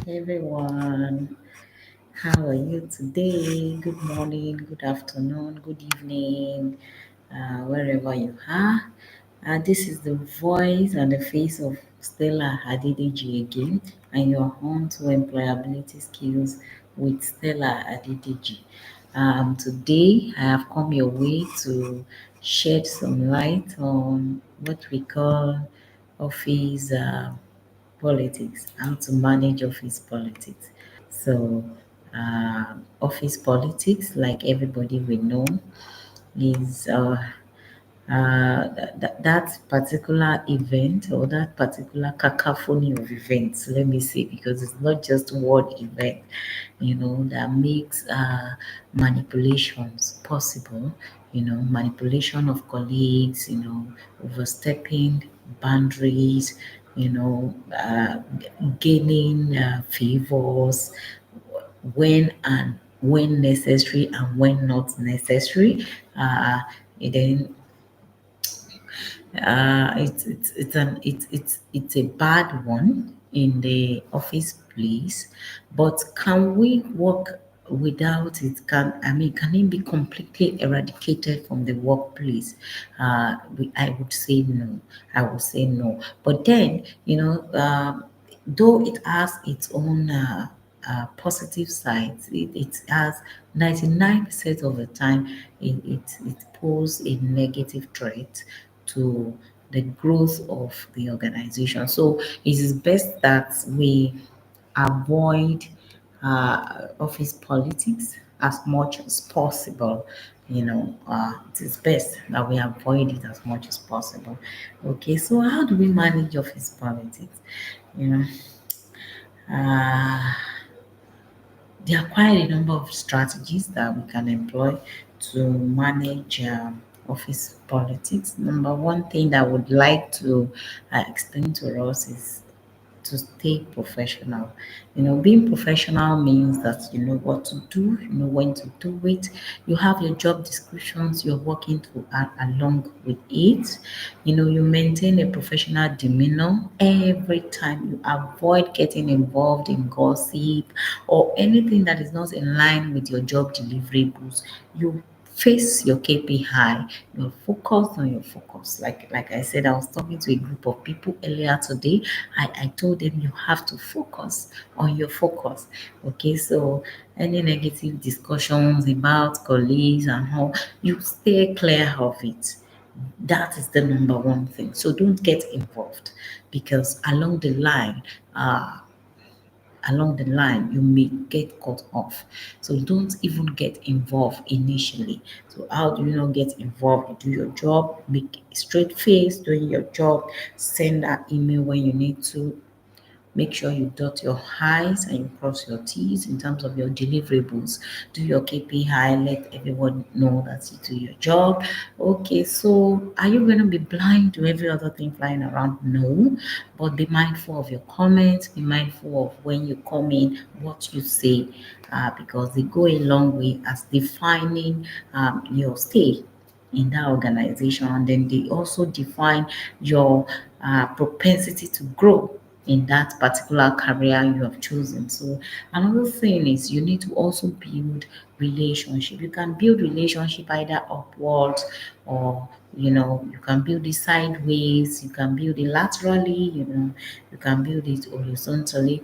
everyone. How are you today? Good morning, good afternoon, good evening, wherever you are. This is the voice and the face of Stella Adedeji again, and you are on to Employability Skills with Stella Adedeji. Today, I have come your way to shed some light on what we call office politics, how to manage office politics. So, office politics, like everybody we know, is that particular event or that particular cacophony of events, let me say, because it's not just one event, that makes manipulations possible, manipulation of colleagues, overstepping boundaries, gaining favors when necessary and when not necessary. Then it's a bad one in the office place, but can we work without it? Can it be completely eradicated from the workplace? I would say no. I would say no. But then, though it has its own positive sides, it has 99% of the time it poses a negative threat to the growth of the organization. So it is best that we avoid office politics as much as possible. It is best that we avoid it as much as possible. Okay, so how do we manage office politics? You know, uh, there are quite a number of strategies that we can employ to manage office politics. Number one thing that I would like to explain to us is to stay professional. Being professional means that you know what to do, you know when to do it. You have your job descriptions, you're working along with it. You maintain a professional demeanor every time. You avoid getting involved in gossip or anything that is not in line with your job deliverables. You face your KPI, you're focused on your focus. Like I said, I was talking to a group of people earlier today. I told them you have to focus on your focus. Okay, so any negative discussions about colleagues and how you stay clear of it. That is the number one thing. So don't get involved because along the line you may get cut off. So don't even get involved initially. So how do you not get involved? You do your job, make a straight face doing your job, send that email when you need to. Make sure you dot your I's and you cross your T's in terms of your deliverables. Do your KPI, let everyone know that you do your job. Okay, so are you going to be blind to every other thing flying around? No, but be mindful of your comments, be mindful of when you come in, what you say, because they go a long way as defining your stay in that organization, and then they also define your propensity to grow in that particular career you have chosen. So another thing is you need to also build relationship. You can build relationship either upwards or you can build it sideways, you can build it laterally, you can build it horizontally,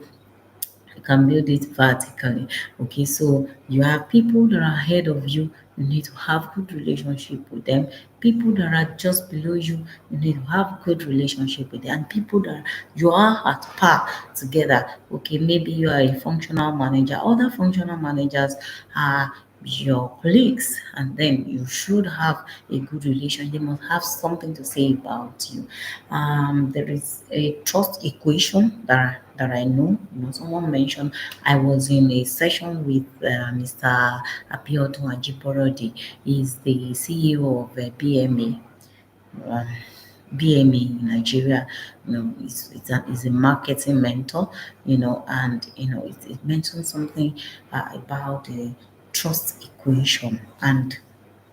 you can build it vertically. Okay, so you have people that are ahead of you, you need to have good relationship with them. People that are just below you, you need to have good relationship with them. And people that you are at par together. Okay, maybe you are a functional manager, other functional managers are your colleagues, and then you should have a good relation. They must have something to say about you. There is a trust equation that I know. Someone mentioned. I was in a session with Mr. Abiodun Ajiborodi. He's the CEO of BMA. Um, BMA in Nigeria, is a marketing mentor, and it mentioned something about the trust equation. And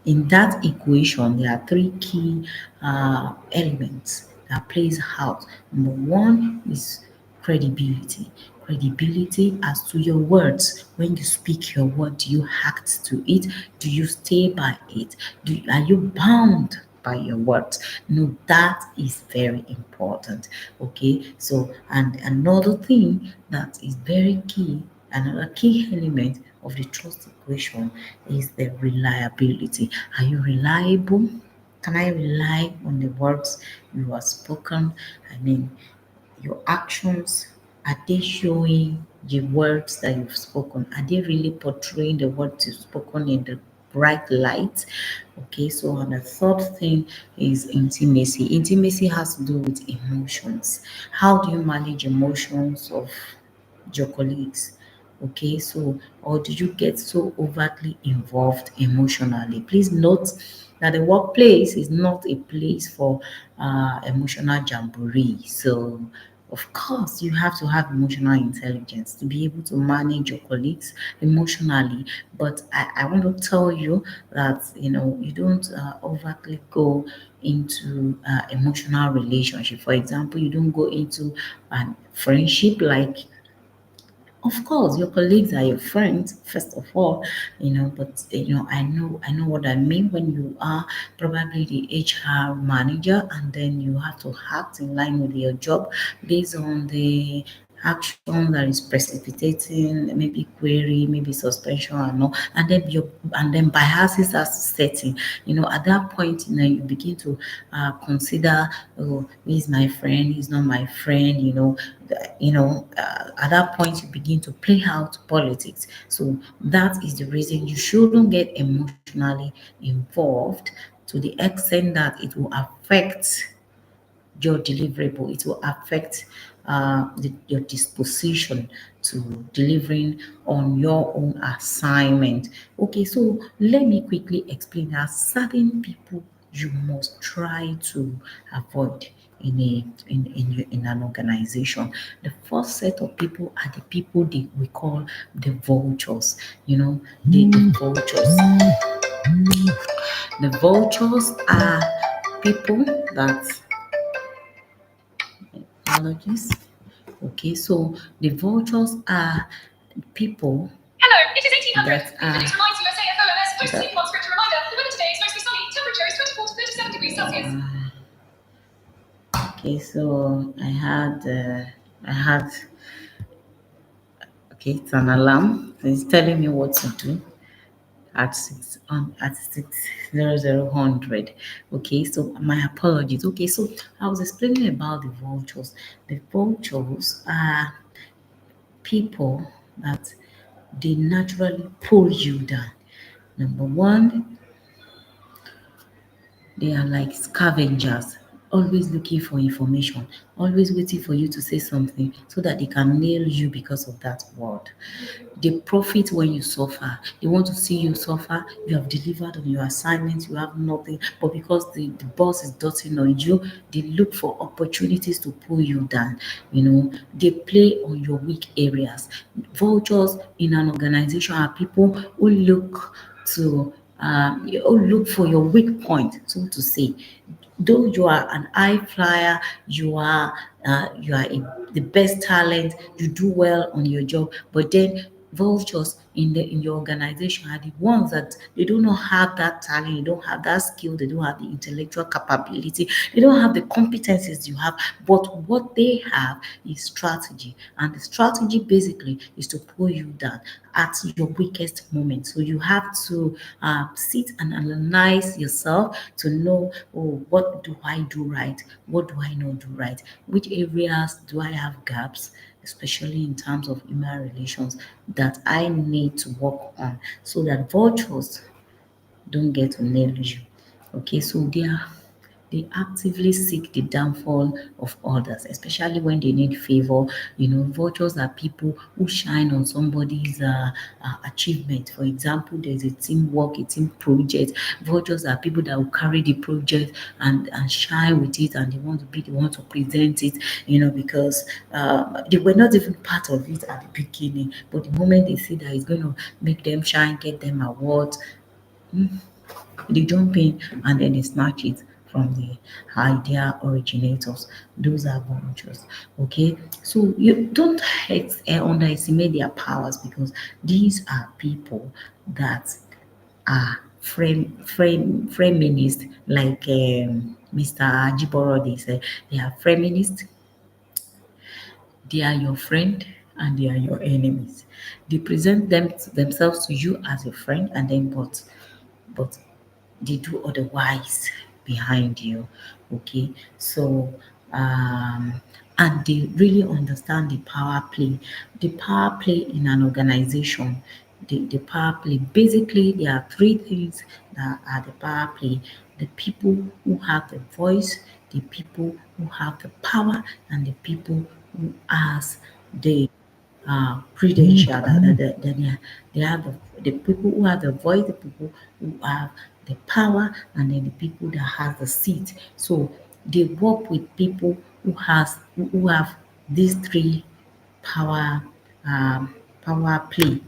in that equation, there are three key elements that plays out. Number one is credibility. Credibility as to your words. When you speak your word, do you act to it? Do you stay by it? Are you bound by your words? No, that is very important. Okay, so and another thing that is very key, another key element of the trust equation is the reliability. Are you reliable? Can I rely on the words you have spoken? I mean, your actions, are they showing the words that you've spoken? Are they really portraying the words you've spoken in the bright light? Okay, so and the third thing is intimacy. Intimacy has to do with emotions. How do you manage emotions of your colleagues? Okay, so or do you get so overtly involved emotionally? Please note that the workplace is not a place for emotional jamboree. So of course you have to have emotional intelligence to be able to manage your colleagues emotionally. But I want to tell you that you don't overtly go into emotional relationship. For example, you don't go into friendship like, of course, your colleagues are your friends, first of all, but I know what I mean when you are probably the HR manager and then you have to act in line with your job based on the action that is precipitating, maybe query, maybe suspension and then biases are setting. At that point, you begin to consider, oh, he's my friend, he's not my friend, at that point you begin to play out politics. So that is the reason you shouldn't get emotionally involved to the extent that it will affect your deliverable. It will affect your disposition to delivering on your own assignment. Okay, so let me quickly explain that certain people you must try to avoid in an organization. The first set of people are the people we call the vultures. The vultures. The vultures are people that allergies. Okay, so the vultures are people Hello, it is 1800. that are This reminds you USA FOMS post-sleep that on scripture reminder. The weather today is mostly sunny. Temperature is 24 to 37 degrees Celsius. okay. So I had okay. It's an alarm. It's telling me what to do at 6:00. Okay, so my apologies. Okay, so I was explaining about the vultures. The vultures are people that they naturally pull you down. Number one, they are like scavengers, always looking for information, always waiting for you to say something so that they can nail you because of that word. They profit when you suffer. They want to see you suffer. You have delivered on your assignment, you have nothing, but because the boss is dotting on you, they look for opportunities to pull you down. They play on your weak areas. Vultures in an organization are people who look to you look for your weak point, so to say. Though you are an high flyer, the best talent, you do well on your job, but then vultures in your organization are the ones that they do not have that talent, they don't have that skill, they don't have the intellectual capability, they don't have the competencies you have, but what they have is strategy, and the strategy basically is to pull you down at your weakest moment. So you have to sit and analyze yourself to know, oh, what do I do right? What do I not do right? Which areas do I have gaps, especially in terms of human relations, that I need to work on so that vultures don't get to nail you. Okay, so they actively seek the downfall of others, especially when they need favor. Vultures are people who shine on somebody's achievement. For example, there's a teamwork, a team project. Vultures are people that will carry the project and shine with it, and they want to be the one to present it, because they were not even part of it at the beginning. But the moment they see that it's going to make them shine, get them awards, they jump in and then they snatch it from the idea originators. Those are vultures. Okay, so you don't underestimate their powers, because these are people that are feminists, like Mr. Jiborodi said. They are feminists, they are your friend, and they are your enemies. They present themselves to you as a friend, and then but they do otherwise behind you. Okay, so and they really understand the power play in an organization. The power play, basically there are three things that are the power play: the people who have the voice, the people who have the power, and the people who has the credential, that they have the people who have the voice, the people who have the power, and then the people that have the seat. So they work with people who have these three power power play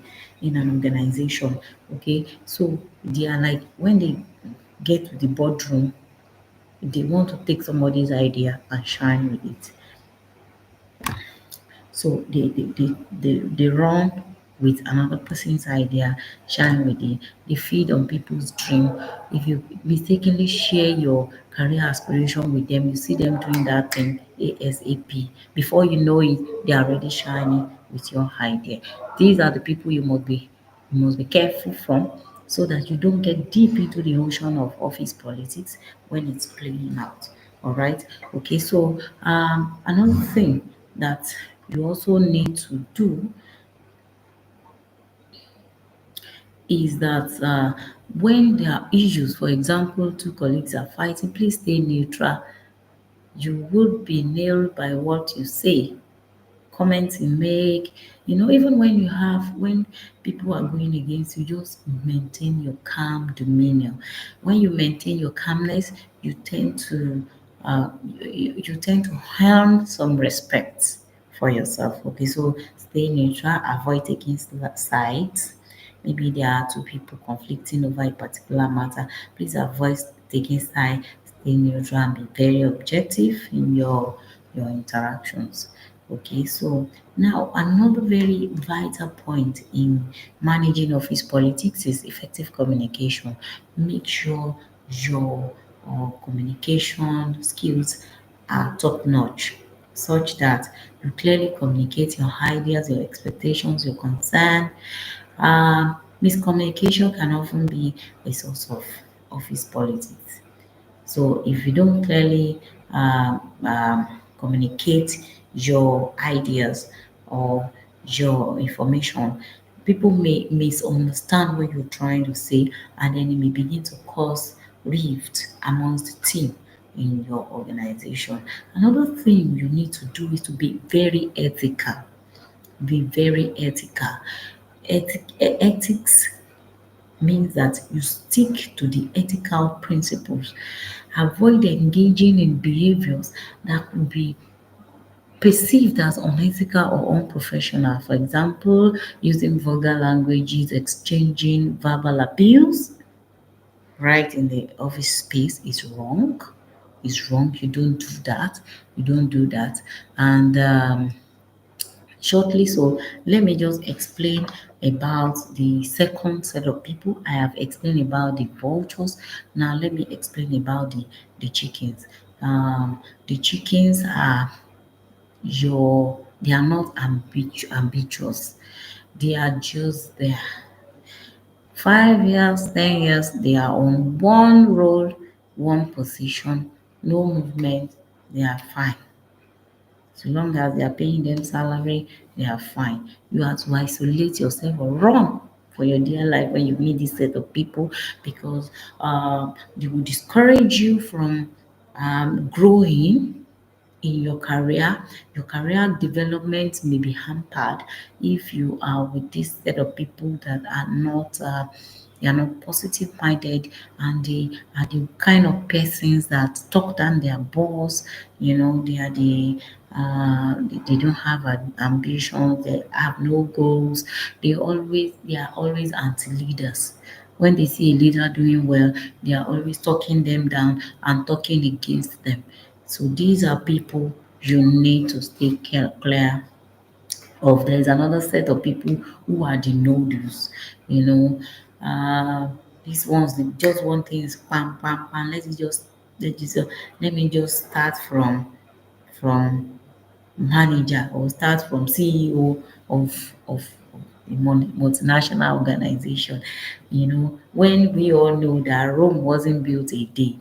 in an organization. Okay, so they are like, when they get to the boardroom, they want to take somebody's idea and shine with it. So they run with another person's idea, shine with it. They feed on people's dream. If you mistakenly share your career aspiration with them, you see them doing that thing ASAP. Before you know it, they are already shining with your idea. These are the people you must be careful from, so that you don't get deep into the ocean of office politics when it's playing out. All right. Okay. So another thing that you also need to do is that when there are issues, for example, two colleagues are fighting, please stay neutral. You would be nailed by what you say, comments you make. Even when people are going against you, just maintain your calm demeanor. When you maintain your calmness, you tend to earn some respect for yourself. Okay, so stay neutral, avoid taking sides. Maybe there are two people conflicting over a particular matter. Please avoid taking side, stay neutral, and be very objective in your interactions. Okay, so now another very vital point in managing office politics is effective communication. Make sure your communication skills are top notch, such that you clearly communicate your ideas, your expectations, your concern. Miscommunication can often be a source of office politics. So if you don't clearly communicate your ideas or your information, people may misunderstand what you're trying to say, and then it may begin to cause rift amongst the team in your organization. Another thing you need to do is to be very ethical. Be very ethical. Ethics means that you stick to the ethical principles. Avoid engaging in behaviors that could be perceived as unethical or unprofessional. For example, using vulgar languages, exchanging verbal abuse right in the office space is wrong. Is wrong. You don't do that. You don't do that. And shortly, so let me just explain about the second set of people. I have explained about the vultures. Now let me explain about the chickens. The chickens are they are not ambitious. They are just there. 5 years, 10 years, they are on one role, one position, no movement. They are fine. So long as they are paying them salary, they are fine. You have to isolate yourself or run for your dear life when you meet this set of people, because they will discourage you from growing in your career. Your career development may be hampered if you are with this set of people that are not positive minded, and they are the kind of persons that talk down their boss. They are they don't have an ambition, they have no goals, they are always anti leaders. When they see a leader doing well, they are always talking them down and talking against them. So these are people you need to stay clear of. There's another set of people who are the noodles, you know. Uh, these ones, they just want things pam pam pam. Let me just start from manager or start from CEO of a multinational organization. You know, when we all know that Rome wasn't built a day,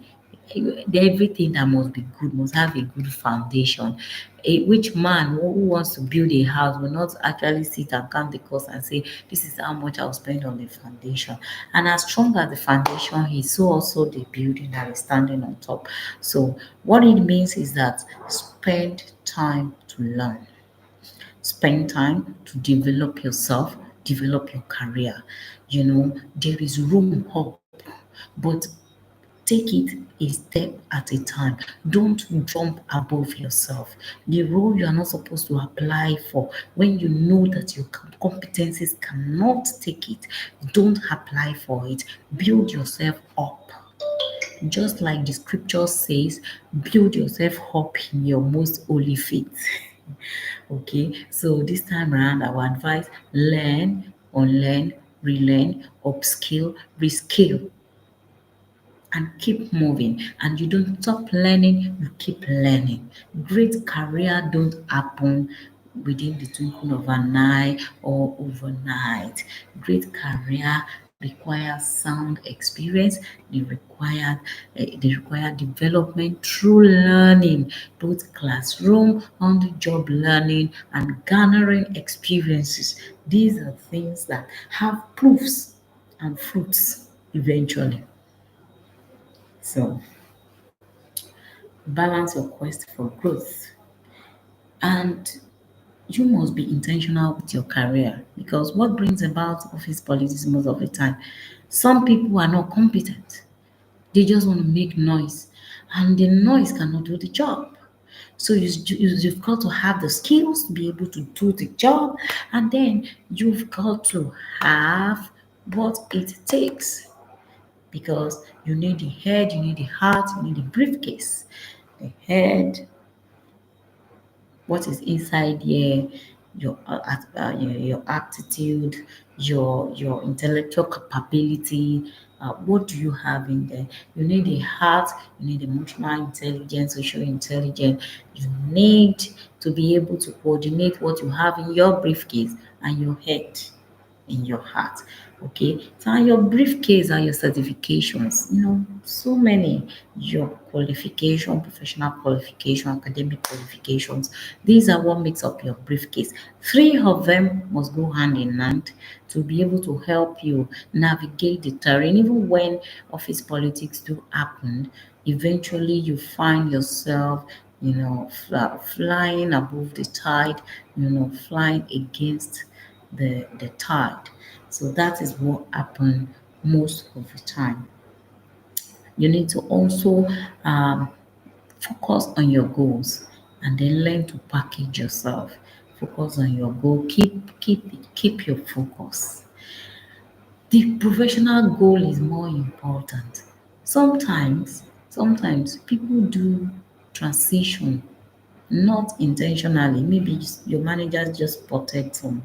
everything that must be good must have a good foundation. Which man who wants to build a house will not actually sit and count the cost and say, this is how much I'll spend on the foundation. And as strong as the foundation is, so also the building that is standing on top. So what it means is that spend time to learn. Spend time to develop yourself, develop your career. You know, there is room up, but take it a step at a time. Don't jump above yourself. The role you are not supposed to apply for, when you know that your competencies cannot take it, don't apply for it. Build yourself up. Just like the scripture says, build yourself up in your most holy faith. Okay, so this time around, our advice: learn, unlearn, relearn, upskill, reskill, and keep moving. And you don't stop learning, you keep learning. Great career don't happen within the twinkling of an eye or overnight. Great career requires sound experience. They require development through learning, both classroom, on the job learning, and garnering experiences. These are things that have proofs and fruits eventually. So balance your quest for growth. And you must be intentional with your career, because what brings about office politics most of the time, some people are not competent. They just want to make noise, and the noise cannot do the job. So you've got to have the skills to be able to do the job, and then you've got to have what it takes, because you need the head, you need the heart, you need the briefcase. The head, what is inside here, your aptitude, your intellectual capability. What do you have in there? You need a heart, you need emotional intelligence, social intelligence. You need to be able to coordinate what you have in your briefcase and your head in your heart. Okay, so and your briefcase are your certifications, so many, your qualification, professional qualification, academic qualifications. These are what makes up your briefcase. Three of them must go hand in hand to be able to help you navigate the terrain. Even when office politics do happen, eventually you find yourself, flying above the tide, flying against the tide. So that is what happened most of the time. You need to also focus on your goals, and then learn to package yourself. Focus on your goal. Keep your focus. The professional goal is more important. Sometimes people do transition not intentionally. Maybe your manager just spotted some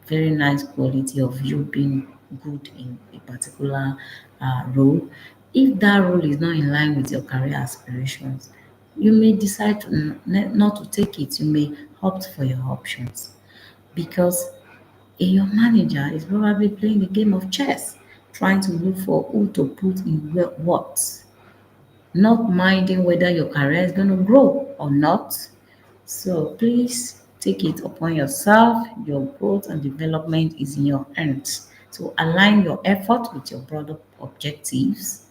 very nice quality of you being good in a particular role. If that role is not in line with your career aspirations, you may decide to not to take it. You may opt for your options, because your manager is probably playing a game of chess, trying to look for who to put in what, not minding whether your career is going to grow or not. So please take it upon yourself. Your growth and development is in your hands. So align your effort with your broader objectives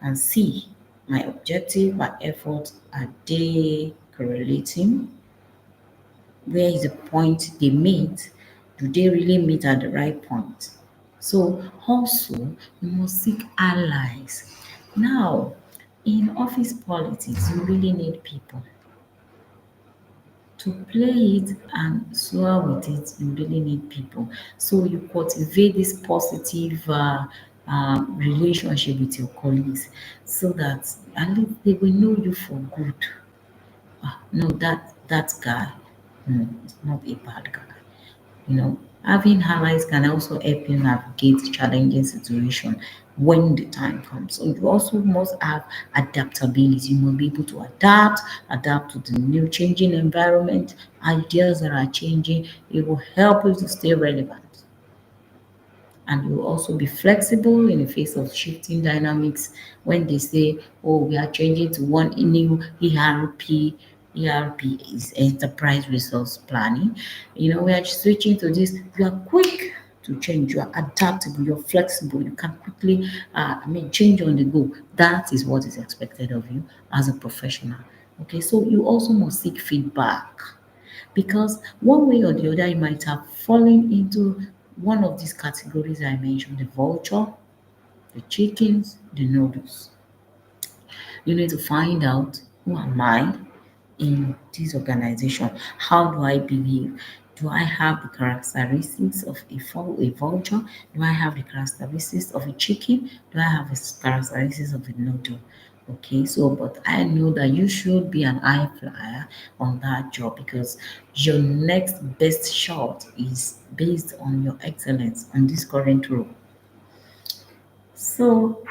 and see, my objective, my effort, are they correlating? Where is the point they meet? Do they really meet at the right point? So also you must seek allies. Now, in office politics, you really need people to play it and soar with it. You really need people. So you cultivate this positive relationship with your colleagues, so that at least they will know you for good. No, that guy, no, it's not a bad guy. Having allies can also help you navigate challenging situations when the time comes. So you also must have adaptability. You must be able to adapt to the new changing environment, ideas that are changing. It will help you to stay relevant, and you will also be flexible in the face of shifting dynamics. When they say, oh, we are changing to one new ERP is enterprise resource planning. We are switching to this. You are quick to change, you are adaptable, you're flexible, you can quickly change on the go. That is what is expected of you as a professional. Okay, so you also must seek feedback, because one way or the other you might have fallen into one of these categories I mentioned: the vulture, the chickens, the noodles. You need to find out, who am I in this organization? How do I behave? Do I have the characteristics of a vulture? Do I have the characteristics of a chicken? Do I have the characteristics of a noodle? Okay, so but I know that you should be an eye flyer on that job, because your next best shot is based on your excellence on this current role. So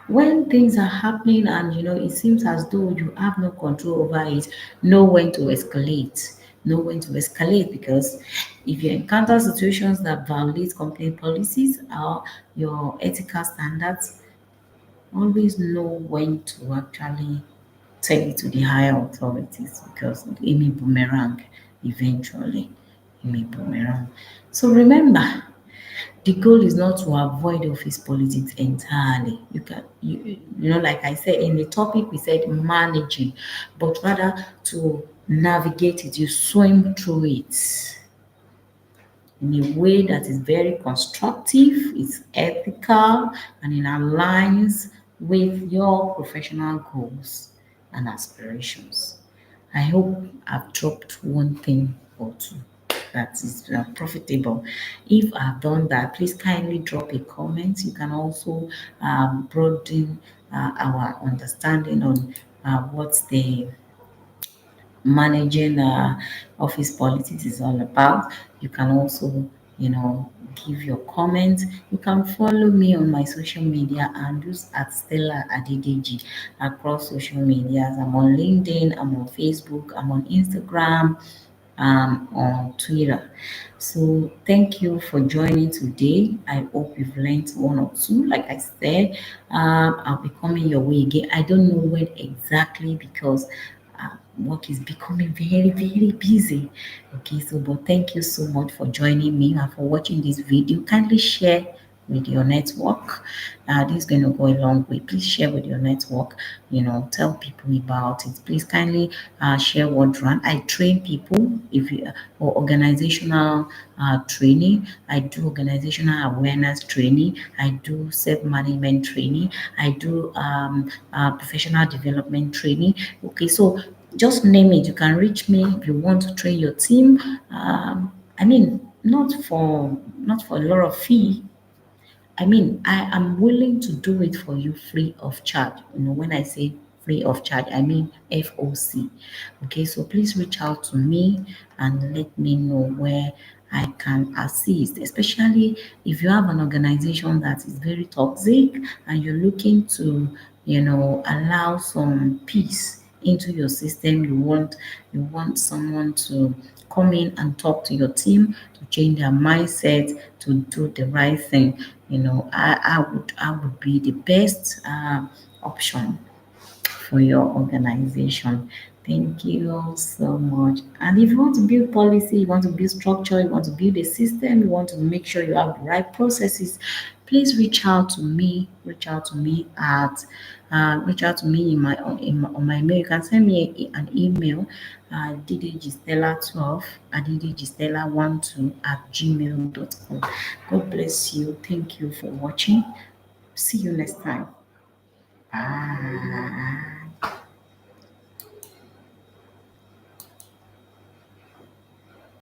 when things are happening and it seems as though you have no control over it, know when to escalate. Know when to escalate, because if you encounter situations that violate company policies or your ethical standards, always know when to actually take it to the higher authorities, because it may boomerang eventually. It may boomerang. So remember, the goal is not to avoid office politics entirely. Like I said in the topic, we said managing, but rather to navigate it. You swim through it in a way that is very constructive, it's ethical, and it aligns with your professional goals and aspirations. I hope I've dropped one thing or two that is profitable. If I've done that, please kindly drop a comment. You can also broaden our understanding on what the managing office politics is all about. You can also, give your comments. You can follow me on my social media and use at Stella Adedeji across social medias. I'm on LinkedIn, I'm on Facebook, I'm on Instagram, on Twitter. So thank you for joining today. I hope you've learned one or two. Like I said, I'll be coming your way again. I don't know when exactly, because work is becoming very, very busy. Okay, so but thank you so much for joining me and for watching this video. Kindly share with your network. This is going to go a long way. Please share with your network. Tell people about it. Please kindly share what run. I train people if you for organizational training. I do organizational awareness training. I do self-management training. I do professional development training. Okay, so just name it. You can reach me if you want to train your team. Not for a lot of fee. I am willing to do it for you free of charge. When I say free of charge, I mean FOC. Okay, so please reach out to me and let me know where I can assist, especially if you have an organization that is very toxic and you're looking to, allow some peace into your system. You want someone to come in and talk to your team to change their mindset to do the right thing. I would be the best option for your organization. Thank you so much. And if you want to build policy, you want to build structure, you want to build a system, you want to make sure you have the right processes, please reach out to me. Reach out to me on my mail. You can send me an email, ddgstella12 ddgstella12 at gmail.com. God bless you. Thank you for watching. See you next time. Bye.